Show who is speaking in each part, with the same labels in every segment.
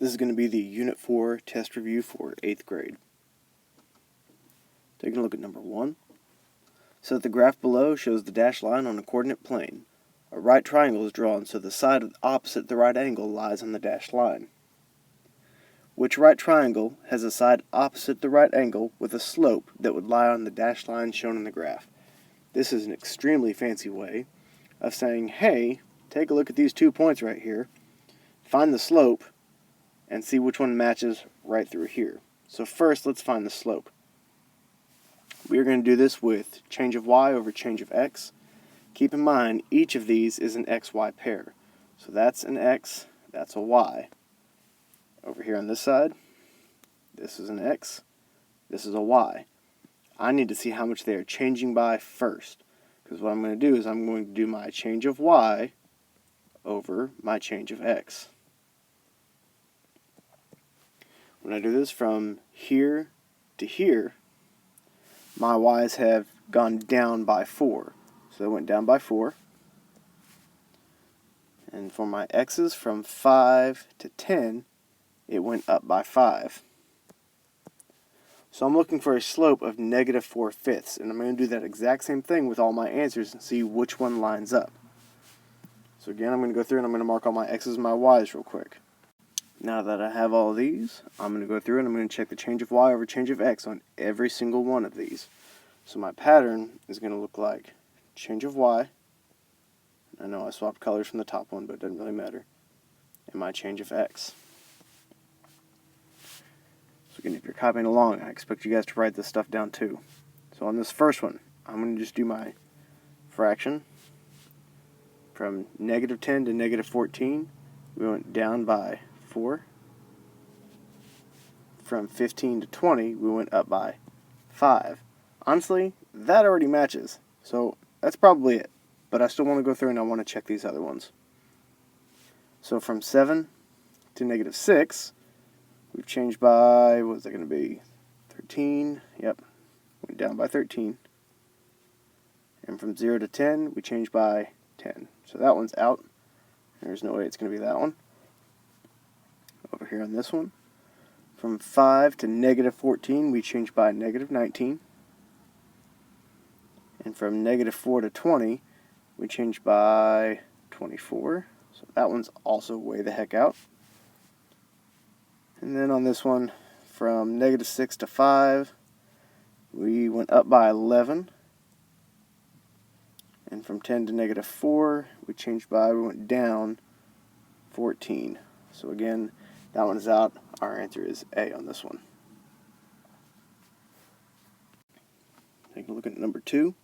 Speaker 1: This is going to be the Unit 4 test review for 8th grade. Taking a look at number 1. So the graph below shows the dashed line on a coordinate plane. A right triangle is drawn so the side opposite the right angle lies on the dashed line. Which right triangle has a side opposite the right angle with a slope that would lie on the dashed line shown in the graph? This is an extremely fancy way of saying, hey, take a look at these 2 points right here, find the slope, and see which one matches right through here. So first, let's find the slope. We are going to do this with change of y over change of x. Keep in mind, each of these is an xy pair. So that's an x, that's a y. Over here on this side, this is an x, this is a y. I need to see how much they are changing by first. Because what I'm going to do is I'm going to do my change of y over my change of x. When I do this from here to here, my y's have gone down by 4. So they went down by 4. And for my x's, from 5 to 10, it went up by 5. So I'm looking for a slope of negative 4/5, and I'm going to do that exact same thing with all my answers and see which one lines up. So again, I'm going to go through and I'm going to mark all my x's and my y's real quick. Now that I have all of these, I'm going to go through and I'm going to check the change of y over change of x on every single one of these. So my pattern is going to look like change of y. I know I swapped colors from the top one, but it doesn't really matter. And my change of x. So again, if you're copying along, I expect you guys to write this stuff down too. So on this first one, I'm going to just do my fraction. From negative 10 to negative 14, we went down by 4. From 15 to 20, we went up by 5. Honestly, that already matches, so that's probably it. But I still want to go through and I want to check these other ones. So from 7 to negative 6, we've changed by, what is that going to be? 13, yep, went down by 13. And from 0 to 10, we changed by 10. So that one's out. There's no way it's going to be that one. Over here on this one, from 5 to negative 14, we changed by negative 19. And from negative 4 to 20, we changed by 24. So that one's also way the heck out. And then on this one, from negative 6 to 5, we went up by 11. And from 10 to negative 4, we went down 14. So again, that one is out. Our answer is A on this one. Take a look at number 2.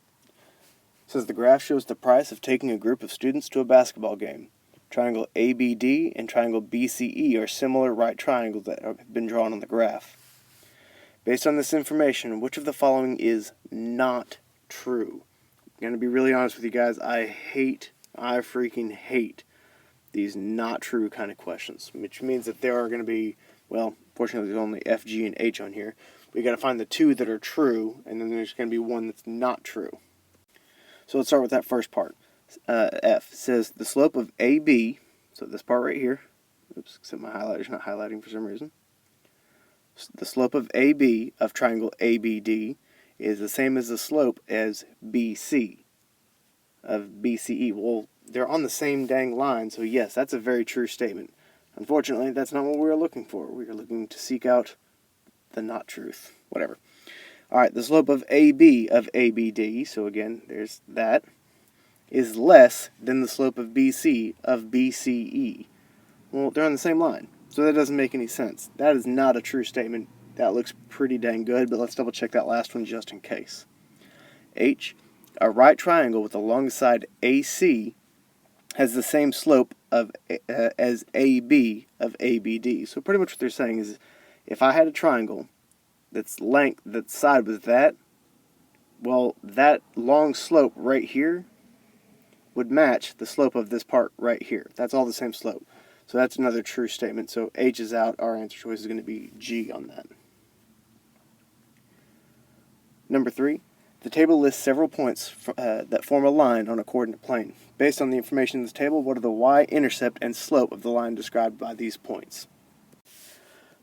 Speaker 1: It says the graph shows the price of taking a group of students to a basketball game. Triangle ABD and triangle BCE are similar right triangles that have been drawn on the graph. Based on this information, which of the following is not true? I'm going to be really honest with you guys. I freaking hate these not true kind of questions, which means that there are going to be, well, fortunately there's only F, G, and H on here. We got to find the 2 that are true, and then there's going to be one that's not true. So let's start with that first part. F says the slope of AB, so this part right here, oops, except my highlighter's not highlighting for some reason. The slope of AB of triangle ABD is the same as the slope as BC of BCE. Well, they're on the same dang line, so yes, that's a very true statement. Unfortunately, that's not what we are looking for. We are looking to seek out the not truth. Whatever. Alright, the slope of AB of ABD, so again, there's that, is less than the slope of BC of BCE. Well, they're on the same line, so that doesn't make any sense. That is not a true statement. That looks pretty dang good, but let's double check that last one just in case. H, a right triangle with the longest side AC has the same slope of as AB of ABD. So pretty much what they're saying is, if I had a triangle that's side was that, well, that long slope right here would match the slope of this part right here. That's all the same slope. So that's another true statement. So H is out. Our answer choice is going to be G on that. Number 3. The table lists several points that form a line on a coordinate plane. Based on the information in this table, what are the y-intercept and slope of the line described by these points?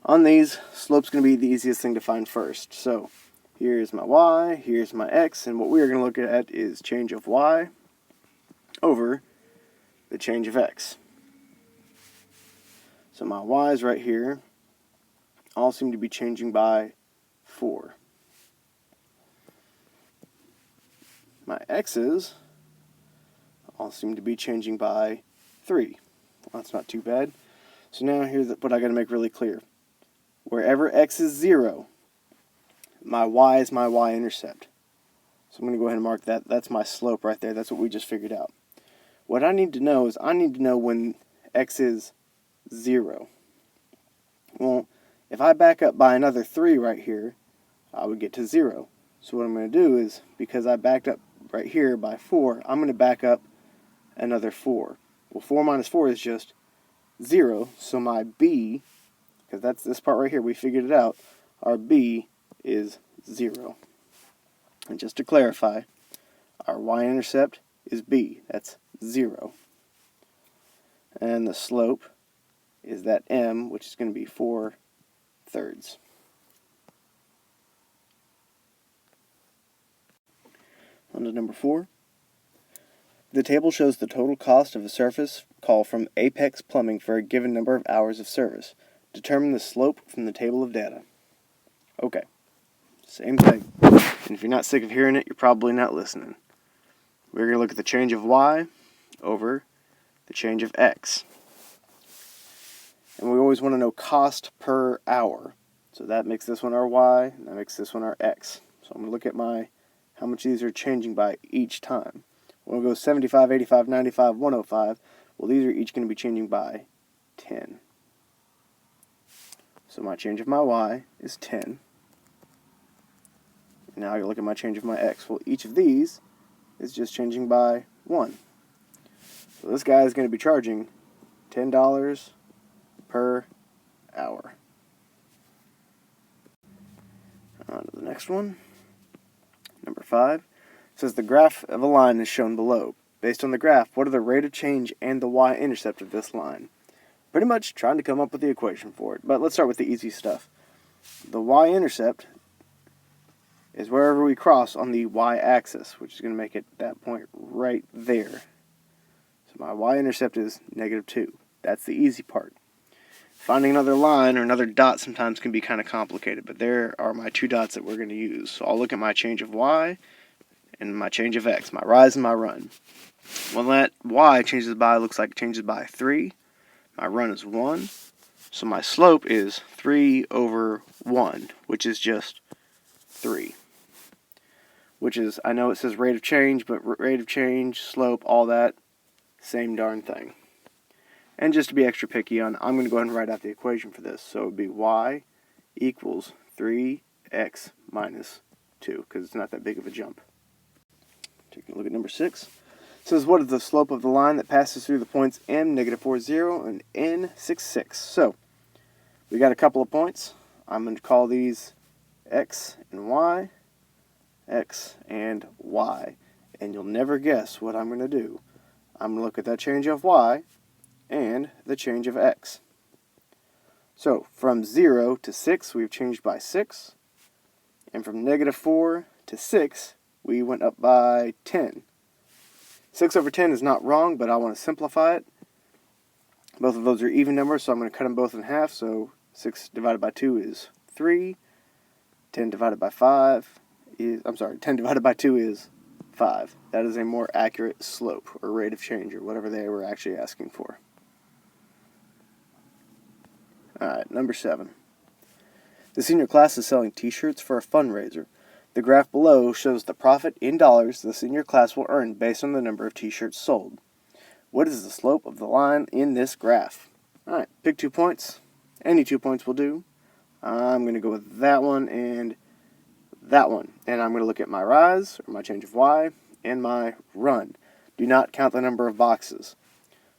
Speaker 1: On these, slope's going to be the easiest thing to find first. So here's my y, here's my x, and what we're going to look at is change of y over the change of x. So my y's right here all seem to be changing by 4. My x's all seem to be changing by 3. Well, that's not too bad. So now here's what I got to make really clear. Wherever x is 0, my y is my y-intercept. So I'm going to go ahead and mark that. That's my slope right there. That's what we just figured out. What I need to know is I need to know when x is 0. Well, if I back up by another 3 right here, I would get to 0. So what I'm going to do is, because I backed up right here by 4, I'm going to back up another 4. Well, 4 minus 4 is just 0, so my b, because that's this part right here, we figured it out, our b is 0. And just to clarify, our y-intercept is b, that's 0. And the slope is that m, which is going to be 4/3. On to number 4. The table shows the total cost of a surface call from Apex Plumbing for a given number of hours of service. Determine the slope from the table of data. Okay, same thing. And if you're not sick of hearing it, you're probably not listening. We're going to look at the change of y over the change of x. And we always want to know cost per hour. So that makes this one our y, and that makes this one our x. So I'm going to look at how much these are changing by each time. We'll go 75, 85, 95, 105. Well, these are each going to be changing by 10. So my change of my y is 10. Now I look at my change of my x. Well, each of these is just changing by 1. So this guy is going to be charging $10 per hour. On to the next one. Number 5. It says the graph of a line is shown below. Based on the graph, what are the rate of change and the y-intercept of this line? Pretty much trying to come up with the equation for it, but let's start with the easy stuff. The y-intercept is wherever we cross on the y-axis, which is going to make it that point right there. So my y-intercept is -2. That's the easy part. Finding another line or another dot sometimes can be kind of complicated, but there are my 2 dots that we're going to use. So I'll look at my change of y and my change of x, my rise and my run. When that y changes by, looks like it changes by 3. My run is 1. So my slope is 3/1, which is just 3. Which is, I know it says rate of change, but rate of change, slope, all that, same darn thing. And just to be extra picky I'm going to go ahead and write out the equation for this. So it would be y equals 3x minus 2, because it's not that big of a jump. Taking a look at number 6. It says, what is the slope of the line that passes through the points m, -40, and n, 6. So, we got a couple of points. I'm going to call these x and y, x and y. And you'll never guess what I'm going to do. I'm going to look at that change of y and the change of x. So, from 0 to 6, we've changed by 6. And from -4 to 6, we went up by 10. 6 over 10 is not wrong, but I want to simplify it. Both of those are even numbers, so I'm going to cut them both in half. So 6 divided by 2 is 3. 10 divided by 2 is 5. That is a more accurate slope or rate of change or whatever they were actually asking for. Alright, number 7. The senior class is selling t-shirts for a fundraiser. The graph below shows the profit in dollars the senior class will earn based on the number of t-shirts sold. What is the slope of the line in this graph? Alright, pick 2 points. Any 2 points will do. I'm going to go with that one and that one. And I'm going to look at my rise, or my change of y, and my run. Do not count the number of boxes.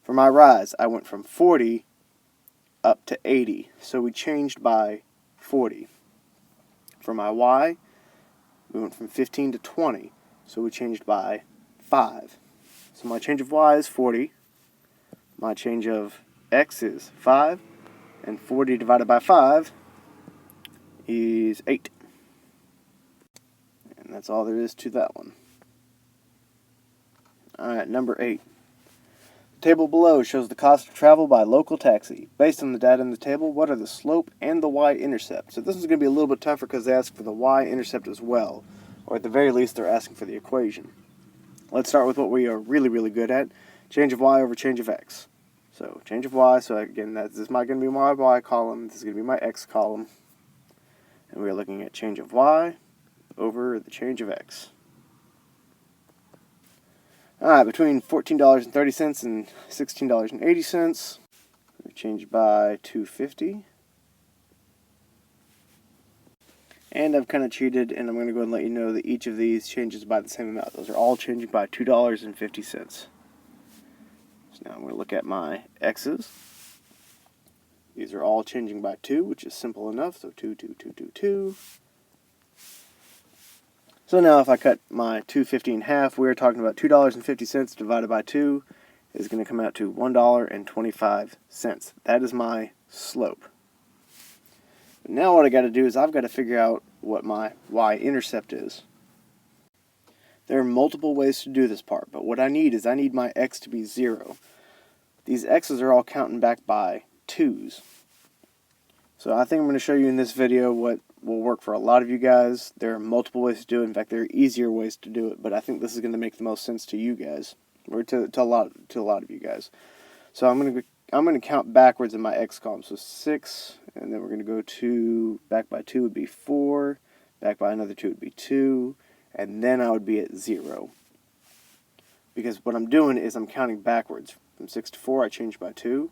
Speaker 1: For my rise, I went from 40 up to 80. So we changed by 40. For my y, we went from 15 to 20, so we changed by 5. So my change of y is 40, my change of x is 5, And 40 divided by 5 is 8. And that's all there is to that one. Alright, number 8. The table below shows the cost of travel by local taxi. Based on the data in the table, what are the slope and the y-intercept? So this is going to be a little bit tougher because they ask for the y-intercept as well. Or at the very least, they're asking for the equation. Let's start with what we are really, really good at. Change of y over change of x. So change of y, so again, this is going to be my y column, this is going to be my x column. And we're looking at change of y over the change of x. Alright, between $14.30 and $16.80, we change by $2.50. And I've kind of cheated, and I'm going to go ahead and let you know that each of these changes by the same amount. Those are all changing by $2.50. So now I'm going to look at my x's. These are all changing by 2, which is simple enough. So 2, 2, 2, 2, 2. So now if I cut my $2.50 in half, we're talking about $2.50 divided by 2 is going to come out to $1.25. That is my slope. Now what I got to do is I've got to figure out what my y-intercept is. There are multiple ways to do this part, but what I need is my x to be 0. These x's are all counting back by 2's. So I think I'm going to show you in this video what will work for a lot of you guys. There are multiple ways to do it. In fact, there are easier ways to do it, but I think this is going to make the most sense to you guys, or to a lot of you guys. So I'm going to count backwards in my x column. So 6, and then we're going to go to back by 2 would be 4, back by another 2 would be 2, and then I would be at 0. Because what I'm doing is I'm counting backwards. From 6 to 4, I change by 2.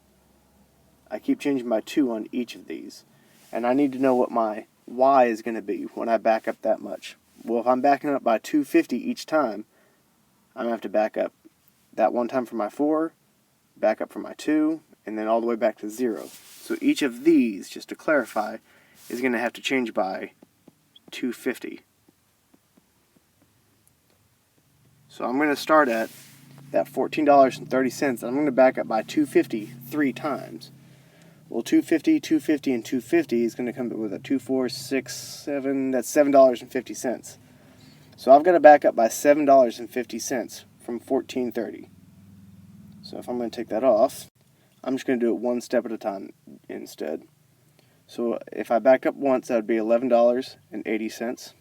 Speaker 1: I keep changing by 2 on each of these. And I need to know what my y is going to be when I back up that much. Well, if I'm backing up by $2.50 each time, I'm going to have to back up that one time for my 4, back up for my 2, and then all the way back to 0. So each of these, just to clarify, is going to have to change by $2.50. So I'm going to start at that $14.30, and I'm going to back up by $2.50 3 times. Well, $2.50, $2.50, and $2.50 is going to come up with a 2, 4, 6, 7, that's $7.50. So I've got to back up by $7.50 from $14.30. So if I'm going to take that off, I'm just going to do it one step at a time instead. So if I backed up once, that would be $11.80.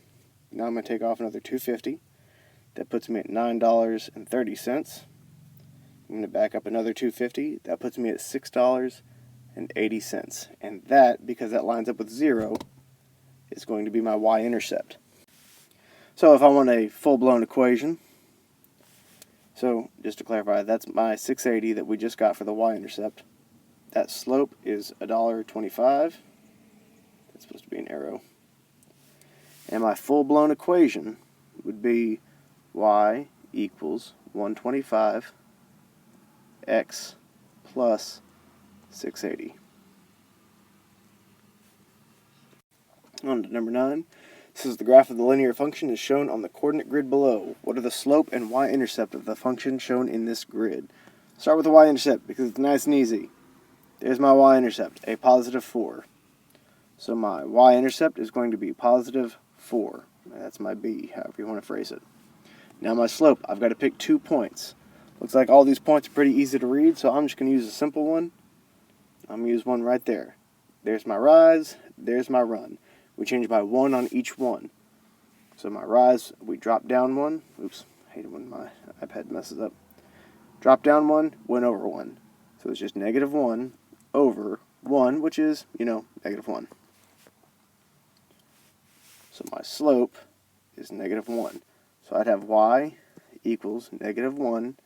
Speaker 1: Now I'm going to take off another $2.50. That puts me at $9.30. I'm going to back up another $2.50. That puts me at $6.80. And that, because that lines up with 0, is going to be my y-intercept. So if I want a full-blown equation, so just to clarify, that's my 680 that we just got for the y-intercept. That slope is $1.25. That's supposed to be an arrow. And my full-blown equation would be y equals 125 x plus 680. On to number 9. This is the graph of the linear function is shown on the coordinate grid below. What are the slope and y-intercept of the function shown in this grid? Start with the y-intercept because it's nice and easy. There's my y-intercept, a positive 4. So my y-intercept is going to be positive 4. That's my b, however you want to phrase it. Now my slope, I've got to pick 2 points. Looks like all these points are pretty easy to read, so I'm just going to use a simple one. I'm going to use one right there. There's my rise, there's my run. We change by 1 on each one. So my rise, we drop down 1. Oops, I hate it when my iPad messes up. Drop down 1, went over 1. So it's just negative 1 over 1, which is, negative 1. So my slope is negative 1. So I'd have y equals negative 1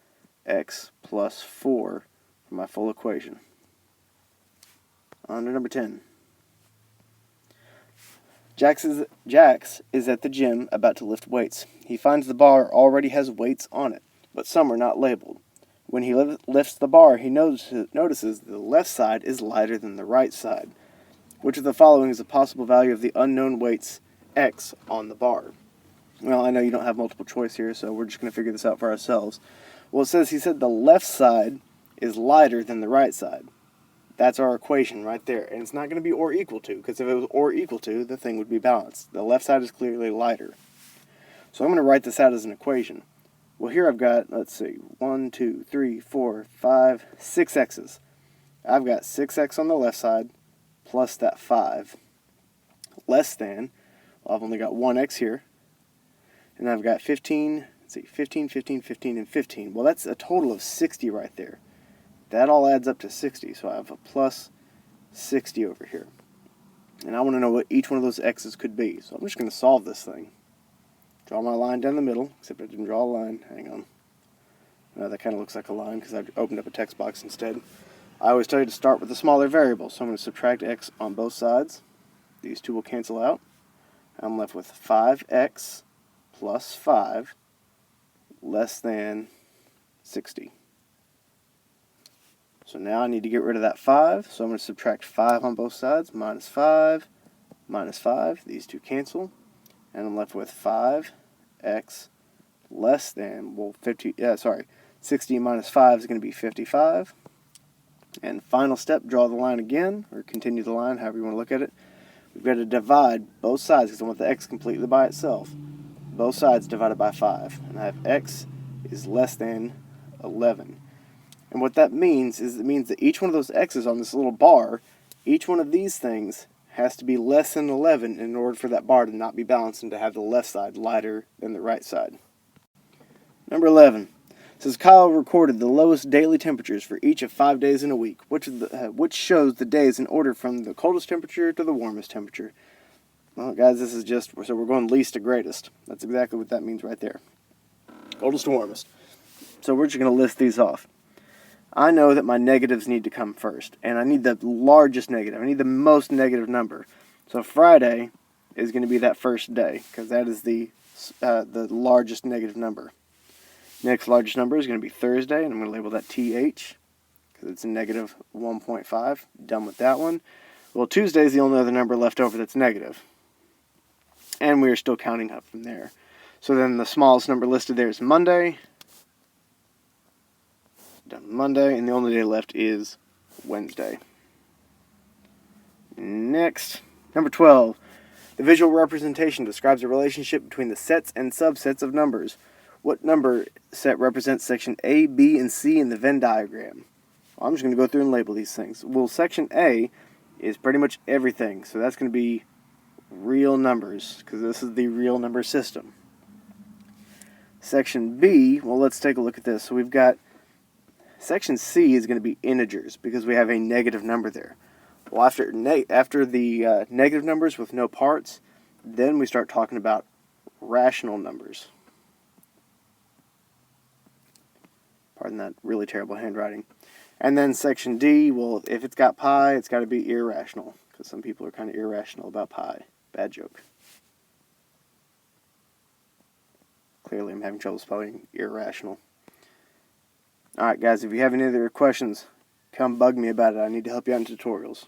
Speaker 1: x plus 4 for my full equation. On to number 10. Jax is at the gym about to lift weights. He finds the bar already has weights on it, but some are not labeled. When he lifts the bar, he notices the left side is lighter than the right side. Which of the following is a possible value of the unknown weights x on the bar? Well, I know you don't have multiple choice here, so we're just going to figure this out for ourselves. Well, he said the left side is lighter than the right side. That's our equation right there. And it's not going to be or equal to, because if it was or equal to, the thing would be balanced. The left side is clearly lighter. So I'm going to write this out as an equation. Well, here I've got, let's see, 1, 2, 3, 4, 5, 6 x's. I've got 6x on the left side plus that 5 less than, well, I've only got 1x here, and I've got 15, let's see, 15, 15, 15, and 15. Well, that's a total of 60 right there. That all adds up to 60, so I have a plus 60 over here. And I want to know what each one of those x's could be. So I'm just going to solve this thing. Draw my line down the middle, except I didn't draw a line. Hang on. Now that kind of looks like a line because I opened up a text box instead. I always tell you to start with the smaller variable, so I'm going to subtract x on both sides. These two will cancel out. I'm left with 5x plus 5 less than 60. So now I need to get rid of that 5, so I'm going to subtract 5 on both sides, minus 5, minus 5. These two cancel, and I'm left with 5x less than, well, 60 minus 5 is going to be 55. And final step, draw the line again, or continue the line, however you want to look at it. We've got to divide both sides, because I want the x completely by itself. Both sides divided by 5, and I have x is less than 11. And what that means is it means that each one of those x's on this little bar, each one of these things has to be less than 11 in order for that bar to not be balanced and to have the left side lighter than the right side. Number 11 says Kyle recorded the lowest daily temperatures for each of 5 days in a week, which shows the days in order from the coldest temperature to the warmest temperature. Well, guys, this is just, so we're going least to greatest. That's exactly what that means right there. Coldest to warmest. So we're just going to list these off. I know that my negatives need to come first, and I need the largest negative. I need the most negative number. So Friday is going to be that first day, because that is the largest negative number. Next largest number is going to be Thursday, and I'm going to label that TH, because it's a negative 1.5. Done with that one. Well, Tuesday is the only other number left over that's negative. And we are still counting up from there. So then the smallest number listed there is Monday. Done with Monday, and the only day left is Wednesday. Next, number 12. The visual representation describes a relationship between the sets and subsets of numbers. What number set represents section A, B, and C in the Venn diagram? Well, I'm just going to go through and label these things. Well, section A is pretty much everything, so that's going to be real numbers, because this is the real number system. Section B, well, let's take a look at this. So we've got section C is going to be integers, because we have a negative number there. Well, after the negative numbers with no parts, then we start talking about rational numbers. Pardon that really terrible handwriting. And then section D, well, if it's got pi, it's got to be irrational, because some people are kind of irrational about pi. Bad joke. Clearly I'm having trouble spelling irrational. Alright guys, if you have any other questions, come bug me about it. I need to help you out in tutorials.